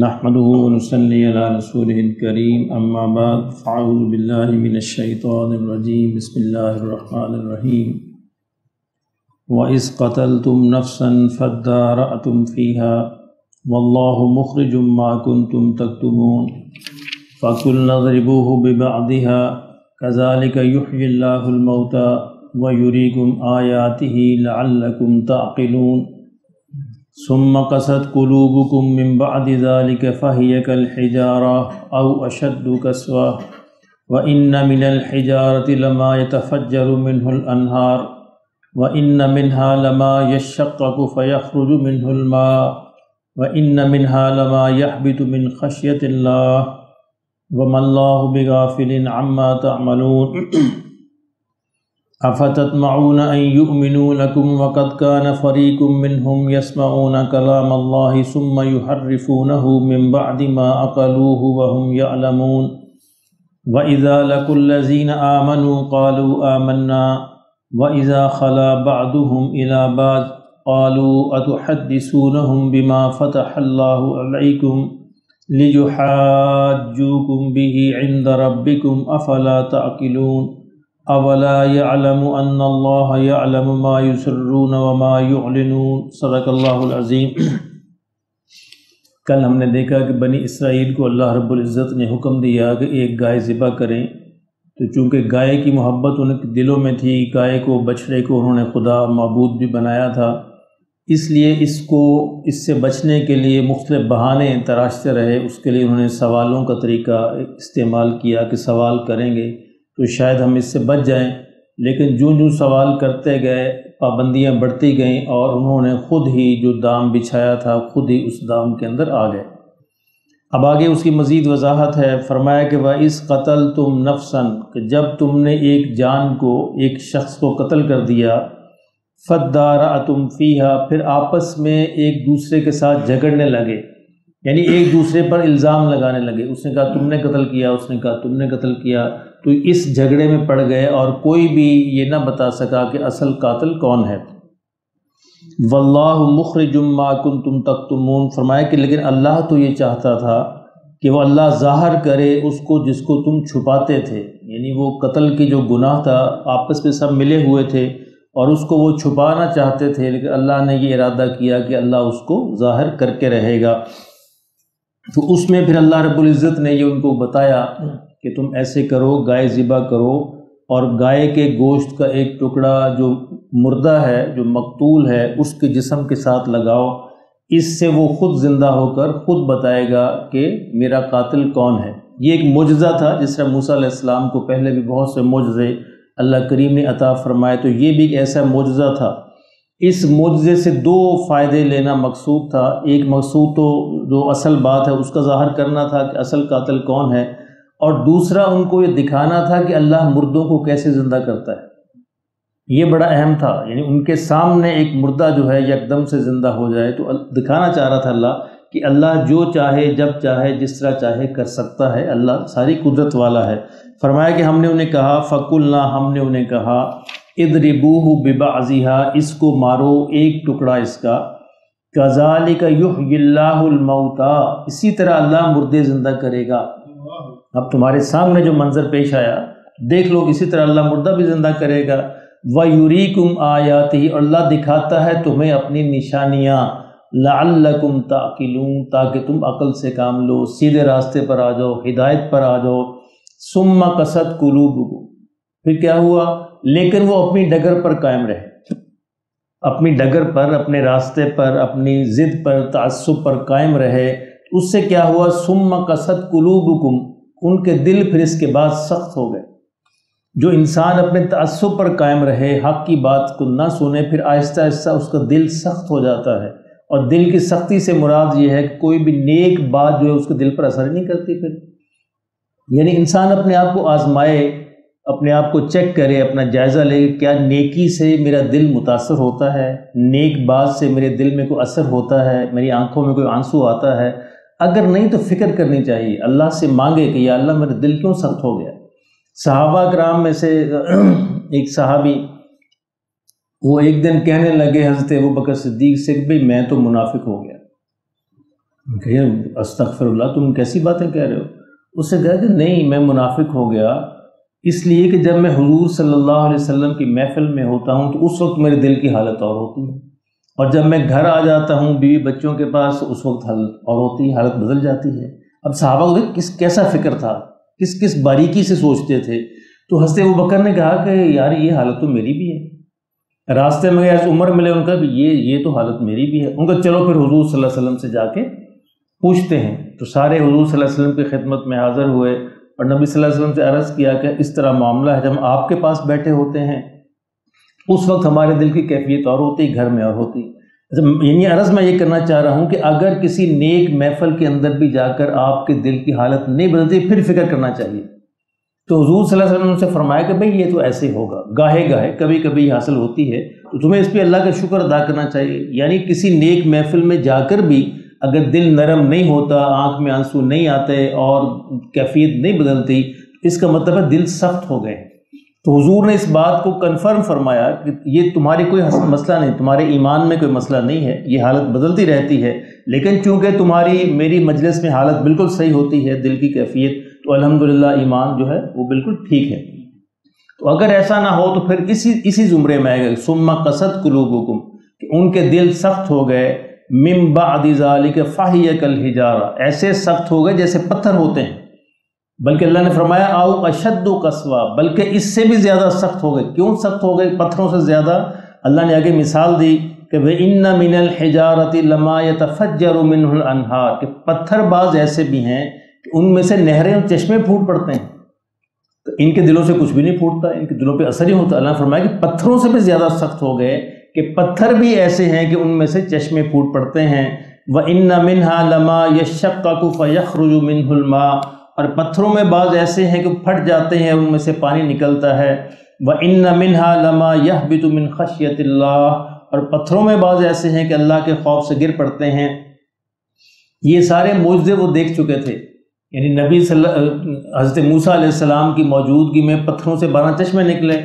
نحمده ونصلي على رسوله الكريم اما بعد فاعوذ بالله من الشيطان الرجيم بسم الله الرحمن الرحيم وَإِذْ قَتَلْتُمْ نَفْسًا فَادَّارَأْتُمْ فِيهَا وَاللَّهُ مُخْرِجٌ مَا كُنْتُمْ تَكْتُمُونَ فَقُلْنَا اضْرِبُوهُ بِبَعْضِهَا كَذَلِكَ يُحْيِي اللَّهُ الْمَوْتَى وَيُرِيكُمْ آيَاتِهِ لَعَلَّكُمْ تَعْقِلُونَ ثم قست قلوبكم من بعد ذلك فهي كالحجارة أو أشد قسوة وإن من الحجارة لما يتفجر منه الأنهار وإن منها لما يشقق فيخرج منه الماء وإن منها لما يهبط من خشية الله وما الله بغافل عما تعملون افتطمعون ان يؤمنوا لكم وقد كان فريق منهم يسمعون كلام الله ثم يحرفونه من بعد ما عقلوه وهم يعلمون واذا لقوا الذين آمنوا قالوا آمنا واذا خلا بعضهم الى بعض قالوا اتحدثونهم بما فتح الله عليكم ليحاجوكم به عند ربكم افلا تعقلون اولا يعلم ان اللہ يعلم ما يسرون وما يعلنون صدق اللہ العظیم۔ کل ہم نے دیکھا کہ بنی اسرائیل کو اللہ رب العزت نے حکم دیا کہ ایک گائے ذبح کریں، تو چونکہ گائے کی محبت ان کے دلوں میں تھی، گائے کو بچڑے کو انہوں نے خدا معبود بھی بنایا تھا، اس لیے اس سے بچنے کے لیے مختلف بہانے تراشتے رہے۔ اس کے لیے انہوں نے سوالوں کا طریقہ استعمال کیا کہ سوال کریں گے تو شاید ہم اس سے بچ جائیں، لیکن جو سوال کرتے گئے پابندیاں بڑھتی گئیں اور انہوں نے خود ہی جو دام بچھایا تھا خود ہی اس دام کے اندر آ گئے۔ اب آگے اس کی مزید وضاحت ہے، فرمایا کہ وَإِذْ قَتَلْتُمْ نَفْسًا، کہ جب تم نے ایک جان کو، ایک شخص کو قتل کر دیا، فَادَّارَأْتُمْ فِيهَا، پھر آپس میں ایک دوسرے کے ساتھ جھگڑنے لگے، یعنی ایک دوسرے پر الزام لگانے لگے، اس نے کہا تم نے قتل کیا، اس نے کہا تم نے قتل کیا، تو اس جھگڑے میں پڑ گئے اور کوئی بھی یہ نہ بتا سکا کہ اصل قاتل کون ہے۔ واللہ مخرج ما کنتم تکتمون، فرمایا کہ لیکن اللہ تو یہ چاہتا تھا کہ وہ اللہ ظاہر کرے اس کو جس کو تم چھپاتے تھے، یعنی وہ قتل کی جو گناہ تھا آپس میں سب ملے ہوئے تھے اور اس کو وہ چھپانا چاہتے تھے، لیکن اللہ نے یہ ارادہ کیا کہ اللہ اس کو ظاہر کر کے رہے گا۔ تو اس میں پھر اللہ رب العزت نے یہ ان کو بتایا کہ تم ایسے کرو، گائے ذبح کرو اور گائے کے گوشت کا ایک ٹکڑا جو مردہ ہے، جو مقتول ہے، اس کے جسم کے ساتھ لگاؤ، اس سے وہ خود زندہ ہو کر خود بتائے گا کہ میرا قاتل کون ہے۔ یہ ایک معجزہ تھا، جس طرح موسیٰ علیہ السلام کو پہلے بھی بہت سے معجزے اللہ کریم نے عطا فرمائے، تو یہ بھی ایک ایسا معجزہ تھا۔ اس معجزے سے دو فائدے لینا مقصود تھا۔ ایک مقصود تو جو اصل بات ہے اس کا ظاہر کرنا تھا کہ اصل قاتل کون ہے، اور دوسرا ان کو یہ دکھانا تھا کہ اللہ مردوں کو کیسے زندہ کرتا ہے۔ یہ بڑا اہم تھا، یعنی ان کے سامنے ایک مردہ جو ہے یکدم سے زندہ ہو جائے، تو دکھانا چاہ رہا تھا اللہ کہ اللہ جو چاہے جب چاہے جس طرح چاہے کر سکتا ہے، اللہ ساری قدرت والا ہے۔ فرمایا کہ ہم نے انہیں کہا فَقُلْنَا، ہم نے انہیں کہا اضربوہ ببعضها، اس کو مارو ایک ٹکڑا اس کا، كَذَلِكَ يُحْيِي اللَّهُ الْمَوْتَى، اسی طرح اللہ مردے زندہ کرے گا۔ اب تمہارے سامنے جو منظر پیش آیا دیکھ لو، اسی طرح اللہ مردہ بھی زندہ کرے گا۔ وَيُرِيكُمْ آيَاتِهِ، اور اللہ دکھاتا ہے تمہیں اپنی نشانیاں، لَعَلَّكُمْ تَعْقِلُونَ، تاکہ تم عقل سے کام لو، سیدھے راستے پر آ جاؤ، ہدایت پر آ جاؤ۔ ثُمَّ قَسَتْ قُلُوبُكُمْ، پھر کیا ہوا، لیکن وہ اپنی ڈگر پر قائم رہے، اپنی ڈگر پر، اپنے راستے پر، اپنی ضد پر، تعصب پر قائم رہے۔ اس سے کیا ہوا، ثُمَّ قَسَتْ قُلُوبُكُمْ، ان کے دل پھر اس کے بعد سخت ہو گئے۔ جو انسان اپنے تعصب پر قائم رہے، حق کی بات کو نہ سنے، پھر آہستہ آہستہ اس کا دل سخت ہو جاتا ہے، اور دل کی سختی سے مراد یہ ہے کہ کوئی بھی نیک بات جو ہے اس کے دل پر اثر نہیں کرتی۔ پھر یعنی انسان اپنے آپ کو آزمائے، اپنے آپ کو چیک کرے، اپنا جائزہ لے، کیا نیکی سے میرا دل متاثر ہوتا ہے، نیک بات سے میرے دل میں کوئی اثر ہوتا ہے، میری آنکھوں میں کوئی آنسو آتا ہے۔ اگر نہیں تو فکر کرنی چاہیے، اللہ سے مانگے کہ یا اللہ میرا دل کیوں سخت ہو گیا۔ صحابہ کرام میں سے ایک صحابی، وہ ایک دن کہنے لگے حضرت ابوبکر صدیق سے کہ بھئی میں تو منافق ہو گیا، کہ استغفر اللہ، تم کیسی باتیں کہہ رہے ہو؟ اس سے کہا کہ نہیں، میں منافق ہو گیا اس لیے کہ جب میں حضور صلی اللہ علیہ وسلم کی محفل میں ہوتا ہوں تو اس وقت میرے دل کی حالت اور ہوتی ہے، اور جب میں گھر آ جاتا ہوں بیوی بچوں کے پاس تو اس وقت حالت اور ہوتی ہے، حالت بدل جاتی ہے۔ اب صحابہ کو دیکھ کیسا فکر تھا، کس باریکی سے سوچتے تھے۔ تو حضرت ابوبکر نے کہا کہ یار یہ حالت تو میری بھی ہے۔ راستے میں گئے عمر ملے، ان کا بھی یہ تو حالت میری بھی ہے۔ ان کا چلو پھر حضور صلی اللہ علیہ وسلم سے جا کے پوچھتے ہیں۔ تو سارے حضور صلی اللہ علیہ وسلم کی خدمت میں حاضر ہوئے اور نبی صلی اللہ علیہ وسلم سے عرض کیا کہ اس طرح معاملہ ہے، جب آپ کے پاس بیٹھے ہوتے ہیں اس وقت ہمارے دل کی کیفیت اور ہوتی، گھر میں اور ہوتی۔ یعنی عرض میں یہ کرنا چاہ رہا ہوں کہ اگر کسی نیک محفل کے اندر بھی جا کر آپ کے دل کی حالت نہیں بدلتی پھر فکر کرنا چاہیے۔ تو حضور صلی اللہ علیہ وسلم سے فرمایا کہ بھئی یہ تو ایسے ہوگا، گاہے گاہے کبھی کبھی حاصل ہوتی ہے، تو تمہیں اس پہ اللہ کا شکر ادا کرنا چاہیے۔ یعنی کسی نیک محفل میں جا کر بھی اگر دل نرم نہیں ہوتا، آنکھ میں آنسو نہیں آتے اور کیفیت نہیں بدلتی، اس کا مطلب ہے دل سخت ہو گئے۔ تو حضور نے اس بات کو کنفرم فرمایا کہ یہ تمہاری کوئی مسئلہ نہیں، تمہارے ایمان میں کوئی مسئلہ نہیں ہے، یہ حالت بدلتی رہتی ہے، لیکن چونکہ تمہاری میری مجلس میں حالت بالکل صحیح ہوتی ہے، دل کی کیفیت، تو الحمدللہ ایمان جو ہے وہ بالکل ٹھیک ہے۔ تو اگر ایسا نہ ہو تو پھر اسی زمرے میں آئے گا ثم قست قلوبکم، کہ ان کے دل سخت ہو گئے، من بعد ذلک فہی کالحجارہ، ایسے سخت ہو گئے جیسے پتھر ہوتے ہیں، بلکہ اللہ نے فرمایا او اشد قسوا، بلکہ اس سے بھی زیادہ سخت ہو گئے۔ کیوں سخت ہو گئے پتھروں سے زیادہ؟ اللہ نے آگے مثال دی کہ وَإِنَّ مِنَ الْحِجَارَةِ لَمَا يَتَفَجَّرُ مِنْهُ الْأَنْهَارُ، کہ پتھر بعض ایسے بھی ہیں کہ ان میں سے نہریں اور چشمے پھوٹ پڑتے ہیں، تو ان کے دلوں سے کچھ بھی نہیں پھوٹتا، ان کے دلوں پہ اثر ہی ہوتا۔ اللہ نے فرمایا کہ پتھروں سے بھی زیادہ سخت ہو گئے کہ پتھر بھی ایسے ہیں کہ ان میں سے چشمے پھوٹ پڑتے ہیں۔ وَإِنَّ مِنْهَا لَمَا يَشَّقَّقُ فَيَخْرُجُ مِنْهُ الْمَاءُ، اور پتھروں میں بعض ایسے ہیں کہ پھٹ جاتے ہیں، ان میں سے پانی نکلتا ہے۔ وَإِنَّ مِنْهَا لَمَا يَهْبِطُ مِنْ خَشْيَةِ اللَّهِ، اور پتھروں میں بعض ایسے ہیں کہ اللہ کے خوف سے گر پڑتے ہیں۔ یہ سارے معجزے وہ دیکھ چکے تھے، یعنی حضرت موسیٰ علیہ السلام کی موجودگی میں پتھروں سے 12 چشمے نکلے،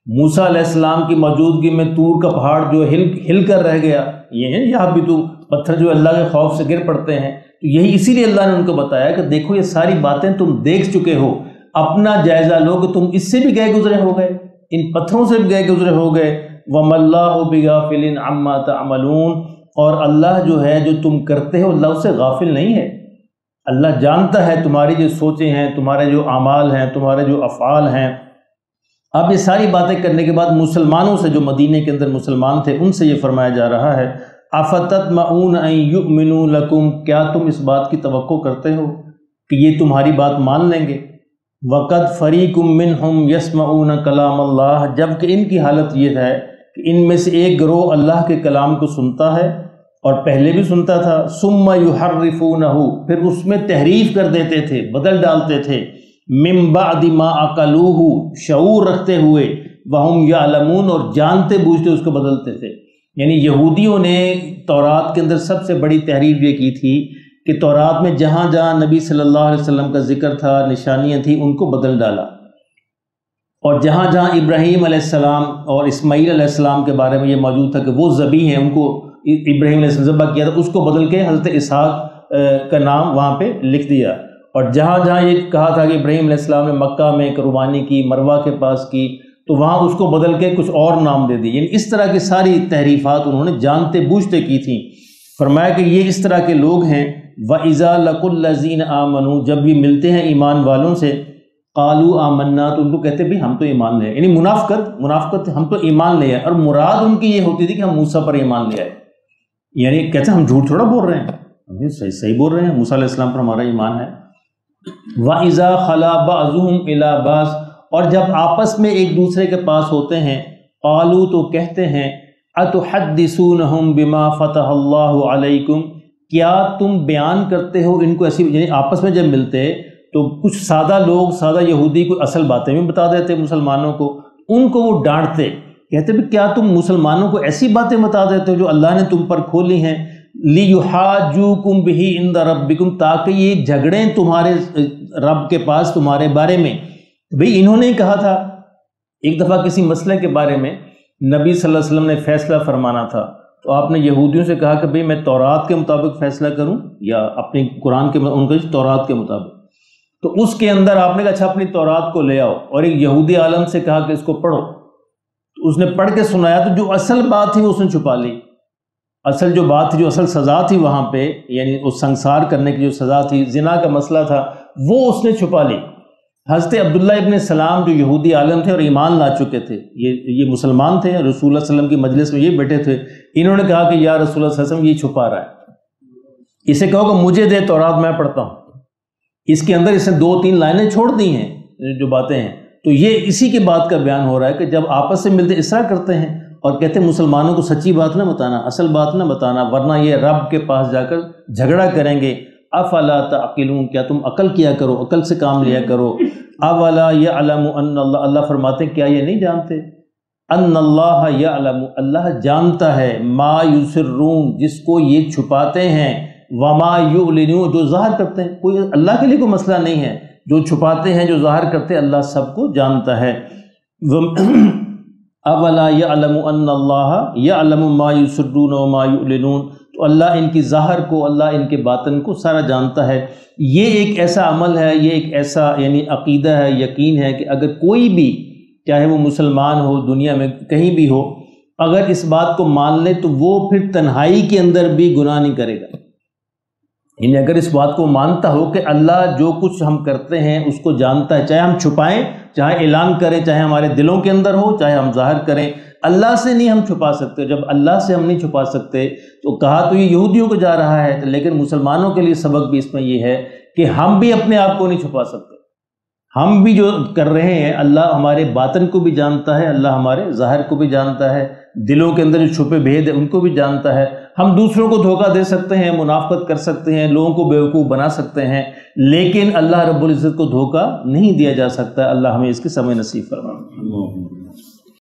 موسیٰ علیہ السلام کی موجودگی میں طور کا پہاڑ جو ہل کر رہ گیا، یہ ہے یہاں بھی تو پتھر جو اللہ کے خوف سے گر پڑتے ہیں۔ تو یہی اسی لیے اللہ نے ان کو بتایا کہ دیکھو یہ ساری باتیں تم دیکھ چکے ہو، اپنا جائزہ لو کہ تم اس سے بھی گئے گزرے ہو گئے، ان پتھروں سے بھی گئے گزرے ہو گئے۔ وَمَا اللَّهُ بِغَافِلٍ عَمَّا تَعْمَلُونَ، اور اللہ جو ہے جو تم کرتے ہو اللہ اس سے غافل نہیں ہے، اللہ جانتا ہے تمہاری جو سوچیں ہیں، تمہارے جو اعمال ہیں، تمہارے جو افعال ہیں۔ اب یہ ساری باتیں کرنے کے بعد مسلمانوں سے، جو مدینے کے اندر مسلمان تھے، ان سے یہ فرمایا جا رہا ہے اَفَتَطْمَعُونَ أَن يُؤْمِنُوا لَكُمْ، کیا تم اس بات کی توقع کرتے ہو کہ یہ تمہاری بات مان لیں گے؟ وَقَدْ فَرِيقٌ مِّنْهُمْ يَسْمَعُونَ كَلَامَ اللَّهِ، جبکہ ان کی حالت یہ ہے کہ ان میں سے ایک گروہ اللہ کے کلام کو سنتا ہے اور پہلے بھی سنتا تھا، ثُمَّ يُحَرِّفُونَهُ، پھر اس میں تحریف کر دیتے تھے، بدل ڈالتے تھے، مِن بَعْدِ مَا عَقَلُوهُ، شعور رکھتے ہوئے، وَهُمْ يَعْلَمُونَ، اور جانتے بوجھتے اس کو بدلتے تھے۔ یعنی یہودیوں نے تورات کے اندر سب سے بڑی تحریف یہ کی تھی کہ تورات میں جہاں جہاں نبی صلی اللہ علیہ وسلم کا ذکر تھا، نشانیاں تھیں، ان کو بدل ڈالا، اور جہاں جہاں ابراہیم علیہ السلام اور اسماعیل علیہ السلام کے بارے میں یہ موجود تھا کہ وہ ذبیح ہیں، ان کو ابراہیم علیہ السلام ذبح کیا تھا، اس کو بدل کے حضرت اسحاق کا نام وہاں پہ لکھ دیا، اور جہاں جہاں یہ کہا تھا کہ ابراہیم علیہ السلام نے مکہ میں قربانی کی، مروہ کے پاس کی، تو وہاں اس کو بدل کے کچھ اور نام دے دی۔ یعنی اس طرح کی ساری تحریفات انہوں نے جانتے بوجھتے کی تھیں۔ فرمایا کہ یہ اس طرح کے لوگ ہیں۔ وَإِذَا لَقُوا الَّذِينَ آمَنُوا، جب بھی ملتے ہیں ایمان والوں سے، قَالُوا آمَنَّا، تو ان کو کہتے بھی ہم تو ایمان لے آئے، یعنی منافقت ہم تو ایمان لے آئے، اور مراد ان کی یہ ہوتی تھی کہ ہم موسیٰ پر ایمان لے آئے، یعنی کہتے ہیں ہم جھوٹ تھوڑا بول رہے ہیں، ہم صحیح بول رہے ہیں، موسیٰ علیہ السلام پر ہمارا ایمان ہے۔ وَإِذَا خَلَا بَعْضُهُمْ إِلَىٰ بَعْضٍ، اور جب آپس میں ایک دوسرے کے پاس ہوتے ہیں، قالوا، تو کہتے ہیں، أَتُحَدِّثُونَهُمْ بِمَا فَتَحَ اللَّهُ عَلَيْكُمْ، کیا تم بیان کرتے ہو ان کو ایسی، یعنی آپس میں جب ملتے تو کچھ سادہ لوگ، سادہ یہودی کوئی اصل باتیں بھی بتا دیتے مسلمانوں کو، ان کو وہ ڈانٹتے، کہتے بھی کیا تم مسلمانوں کو ایسی باتیں بتا دیتے ہو جو اللہ نے تم پر کھولی ہیں، لِيُحَاجُّوكُمْ بِهِ عِنْدَ رَبِّكُمْ، تاکہ یہ جھگڑیں تمہارے رب کے پاس تمہارے بارے میں۔ بھئی انہوں نے کہا تھا، ایک دفعہ کسی مسئلے کے بارے میں نبی صلی اللہ علیہ وسلم نے فیصلہ فرمانا تھا، تو آپ نے یہودیوں سے کہا کہ بھئی میں تورات کے مطابق فیصلہ کروں یا اپنی قرآن کے، ان کا تورات کے مطابق، تو اس کے اندر آپ نے کہا اچھا اپنی تورات کو لے آؤ، اور ایک یہودی عالم سے کہا کہ اس کو پڑھو، تو اس نے پڑھ کے سنایا، تو جو اصل بات تھی وہ اس نے چھپا لی، اصل جو بات تھی، جو اصل سزا تھی وہاں پہ، یعنی اس سنسار کرنے کی جو سزا تھی، زنا کا مسئلہ تھا، وہ اس نے چھپا لی۔ حضرت عبداللہ ابن سلام جو یہودی عالم تھے اور ایمان لا چکے تھے، یہ مسلمان تھے، رسول اللہ صلی اللہ علیہ وسلم کی مجلس میں یہ بیٹھے تھے، انہوں نے کہا کہ یا رسول اللہ صلی اللہ علیہ وسلم یہ چھپا رہا ہے، اسے کہو کہ مجھے دے تورات میں پڑھتا ہوں۔ اس کے اندر اس نے 2-3 لائنیں چھوڑ دی ہیں جو باتیں ہیں، تو یہ اسی کے بات کا بیان ہو رہا ہے کہ جب آپس سے ملتے اصرار کرتے ہیں اور کہتے ہیں مسلمانوں کو سچی بات نہ بتانا، اصل بات نہ بتانا، ورنہ یہ رب کے پاس جا کر جھگڑا کریں گے۔ افلا تعقلون، کیا تم عقل کیا کرو، عقل سے کام لیا کرو۔ اولا یعلم ان اللہ، اللہ فرماتے ہیں کیا یہ نہیں جانتے، ان اللہ یعلم، اللہ جانتا ہے، ما یسرون، جس کو یہ چھپاتے ہیں، وما یعلنون، جو ظاہر کرتے ہیں۔ کوئی اللہ کے لیے کوئی مسئلہ نہیں ہے، جو چھپاتے ہیں جو ظاہر کرتے ہیں اللہ سب کو جانتا ہے۔ اولا یعلم ان اللہ یعلم ما یسرون وما یعلنون، تو اللہ ان کی ظاہر کو، اللہ ان کے باطن کو سارا جانتا ہے۔ یہ ایک ایسا عمل ہے، یہ ایک ایسا یعنی عقیدہ ہے، یقین ہے کہ اگر کوئی بھی، چاہے وہ مسلمان ہو، دنیا میں کہیں بھی ہو، اگر اس بات کو مان لے تو وہ پھر تنہائی کے اندر بھی گناہ نہیں کرے گا۔ یعنی اگر اس بات کو مانتا ہو کہ اللہ جو کچھ ہم کرتے ہیں اس کو جانتا ہے، چاہے ہم چھپائیں، چاہے اعلان کریں، چاہے ہمارے دلوں کے اندر ہو، چاہے ہم ظاہر کریں، اللہ سے نہیں ہم چھپا سکتے۔ جب اللہ سے ہم نہیں چھپا سکتے تو کہا تو یہ یہودیوں کو جا رہا ہے، لیکن مسلمانوں کے لیے سبق بھی اس میں یہ ہے کہ ہم بھی اپنے آپ کو نہیں چھپا سکتے۔ ہم بھی جو کر رہے ہیں، اللہ ہمارے باطن کو بھی جانتا ہے، اللہ ہمارے ظاہر کو بھی جانتا ہے، دلوں کے اندر جو چھپے بھید ہیں ان کو بھی جانتا ہے۔ ہم دوسروں کو دھوکہ دے سکتے ہیں، منافقت کر سکتے ہیں، لوگوں کو بیوقوف بنا سکتے ہیں، لیکن اللہ رب العزت کو دھوکہ نہیں دیا جا سکتا۔ اللہ ہمیں اس کی سمجھ نصیب فرمائے۔